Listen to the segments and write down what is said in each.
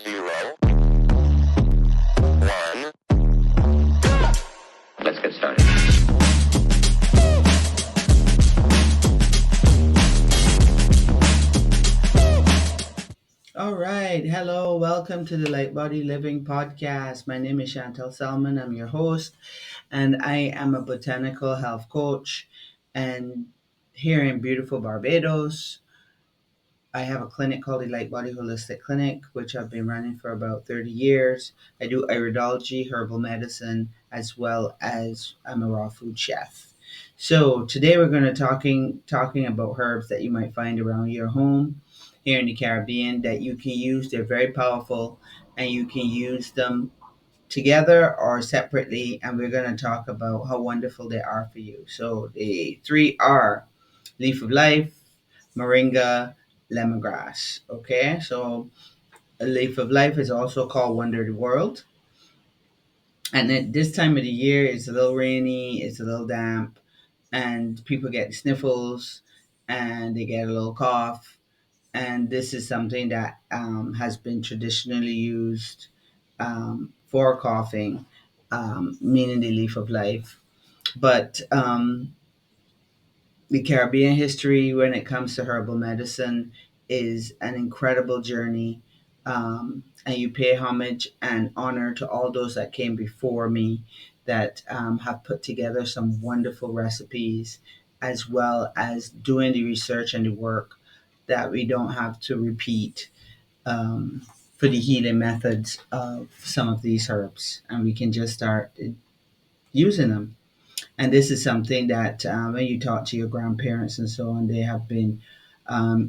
Zero, one. Let's get started. All right. Hello. Welcome to the Light Body Living Podcast. My name is Chantel Salmon. I'm your host, and I am a botanical health coach. And here in beautiful Barbados, I have a clinic called the Light Body Holistic Clinic, which I've been running for about 30 years. I do iridology, herbal medicine, as well as I'm a raw food chef. So today we're going to talking about herbs that you might find around your home here in the Caribbean that you can use. They're very powerful, and you can use them together or separately. And we're going to talk about how wonderful they are for you. So the three are leaf of life, moringa, lemongrass. Okay, so a leaf of life is also called wonder of the world. And at this time of the year, it's a little rainy, it's a little damp, and people get sniffles and they get a little cough. And this is something that has been traditionally used for coughing, meaning the leaf of life. But the Caribbean history, when it comes to herbal medicine, is an incredible journey. And you pay homage and honor to all those that came before me that have put together some wonderful recipes, as well as doing the research and the work that we don't have to repeat um, for the healing methods of some of these herbs. And we can just start using them. And this is something that when you talk to your grandparents and so on, they have been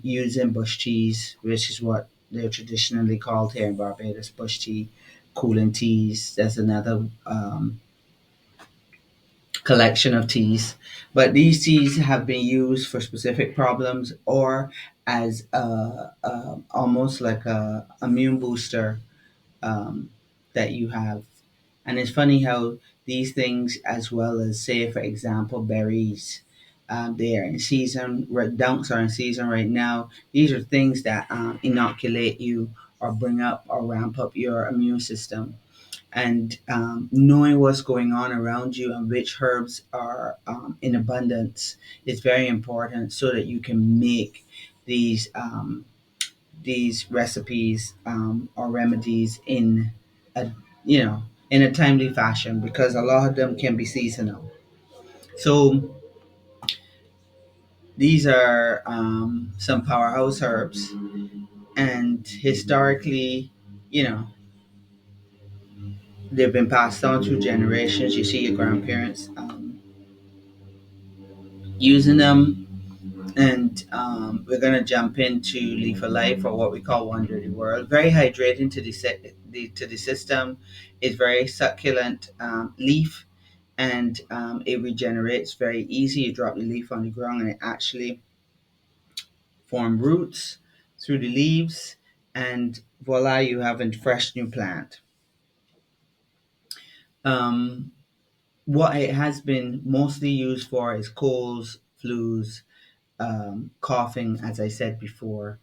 using bush teas, which is what they're traditionally called here in Barbados, bush tea, cooling teas. That's another collection of teas. But these teas have been used for specific problems or as almost like a immune booster um, that you have. And it's funny how these things, as well as, say, for example, berries, they are in season. Dunks are in season right now. These are things that inoculate you or bring up or ramp up your immune system. And knowing what's going on around you and which herbs are in abundance is very important so that you can make these recipes or remedies in a you know in a timely fashion because a lot of them can be seasonal. So these are some powerhouse herbs, and historically, you know, they've been passed on through generations. You see your grandparents using them. And we're going to jump into Leaf of Life, or what we call Wonder of the World. Very hydrating to the system. It's very succulent leaf, and it regenerates very easy. You drop the leaf on the ground, and it actually form roots through the leaves, and voila, you have a fresh new plant. Um, what it has been mostly used for is colds, flus, coughing, as I said before,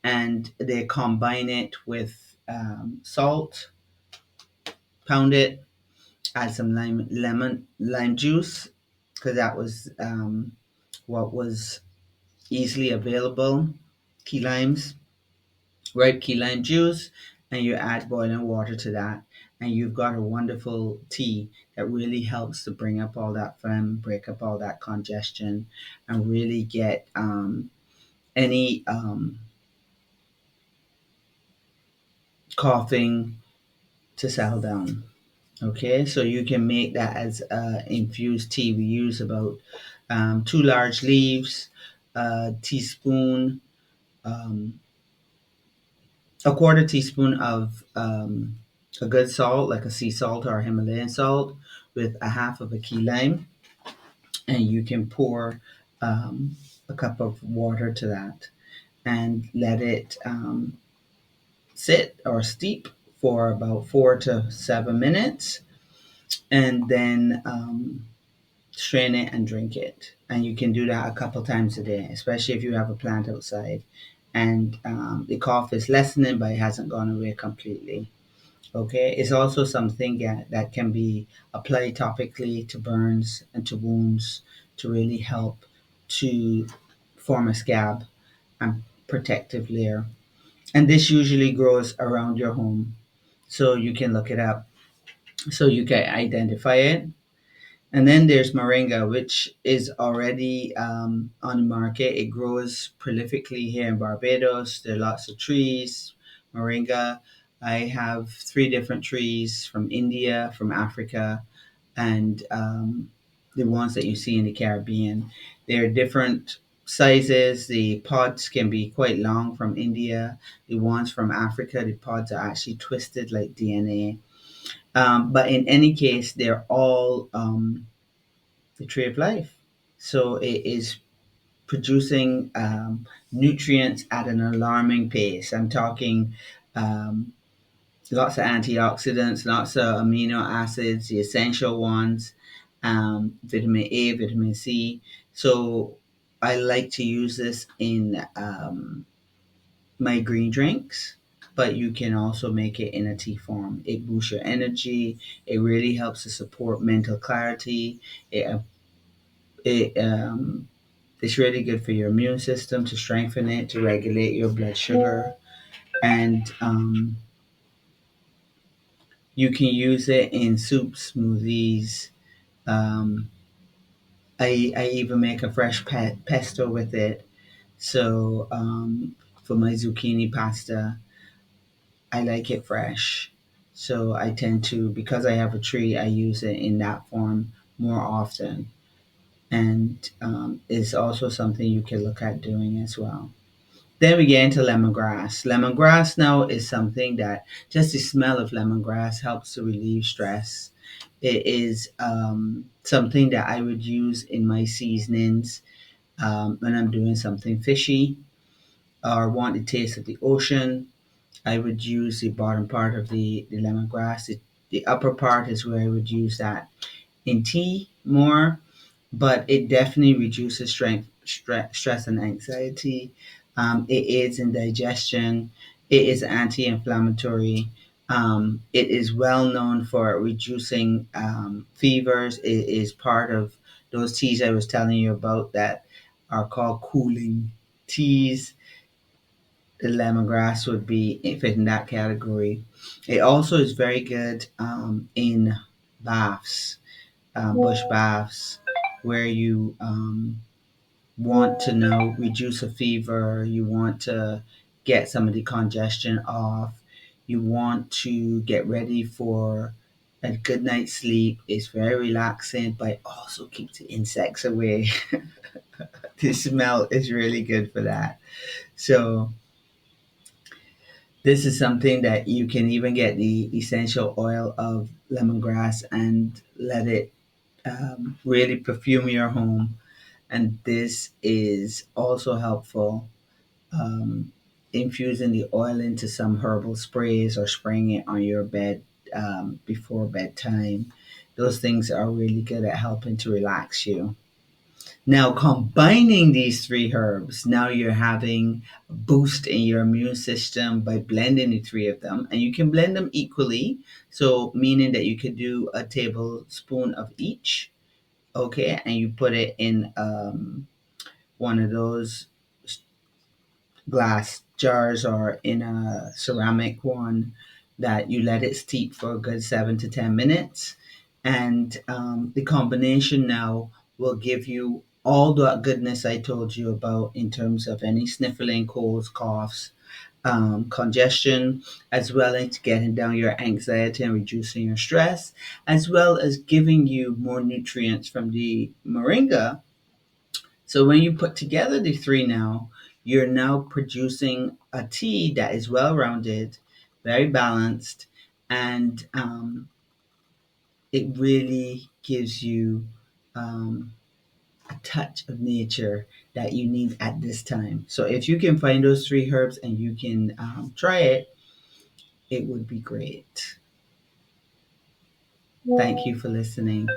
and they combine it with salt, pound it, add some lime juice, because that was what was easily available. Key limes, ripe key lime juice, and you add boiling water to that, and you've got a wonderful tea that really helps to bring up all that phlegm, break up all that congestion, and really get any coughing to settle down. Okay, so you can make that as infused tea. We use about two large leaves, a teaspoon, um, a quarter teaspoon of a good salt, like a sea salt or a Himalayan salt, with a half of a key lime, and you can pour a cup of water to that and let it sit or steep for about 4 to 7 minutes, and then strain it and drink it. And you can do that a couple times a day, especially if you have a plant outside. and the cough is lessening, but it hasn't gone away completely. Okay, it's also something that can be applied topically to burns and to wounds to really help to form a scab and protective layer. And this usually grows around your home, so you can look it up so you can identify it. And then there's moringa, which is already on the market. It grows prolifically here in Barbados. There are lots of trees. Moringa. I have three different trees from India, from Africa, and the ones that you see in the Caribbean. They're different sizes. The pods can be quite long from India. The ones from Africa, the pods are actually twisted like DNA. But in any case, they're all the tree of life. So it is producing nutrients at an alarming pace. I'm talking um, lots of antioxidants, lots of amino acids, the essential ones, vitamin A, vitamin C. So I like to use this in my green drinks, but you can also make it in a tea form. It boosts your energy. It really helps to support mental clarity. It it's really good for your immune system to strengthen it, to regulate your blood sugar, and you can use it in soups, smoothies. Um, I even make a fresh pesto with it. So for my zucchini pasta, I like it fresh. So I tend to, because I have a tree, I use it in that form more often. And it's also something you can look at doing as well. Then we get into lemongrass. Lemongrass now is something that just the smell of lemongrass helps to relieve stress. It is something that I would use in my seasonings when I'm doing something fishy or want the taste of the ocean. I would use the bottom part of the lemongrass. The upper part is where I would use that in tea more, but it definitely reduces stress and anxiety. It aids in digestion. It is anti-inflammatory. It is well known for reducing fevers. It is part of those teas I was telling you about that are called cooling teas. The lemongrass would be fit in that category. It also is very good in baths, bush baths, where you want to now reduce a fever, you want to get some of the congestion off, you want to get ready for a good night's sleep. It's very relaxing, but it also keeps the insects away. The smell is really good for that. So this is something that you can even get the essential oil of lemongrass and let it really perfume your home. And this is also helpful, infusing the oil into some herbal sprays or spraying it on your bed before bedtime. Those things are really good at helping to relax you. Now, combining these three herbs, now you're having a boost in your immune system by blending the three of them. And you can blend them equally. So, meaning that you could do a tablespoon of each, okay? And you put it in one of those glass jars or in a ceramic one that you let it steep for a good 7 to 10 minutes. And the combination now will give you all the goodness I told you about in terms of any sniffling, colds, coughs, congestion, as well as getting down your anxiety and reducing your stress, as well as giving you more nutrients from the moringa. So when you put together the three now, you're now producing a tea that is well rounded, very balanced, and it really gives you um, a touch of nature that you need at this time. So if you can find those three herbs and you can try it, it would be great. Thank you for listening.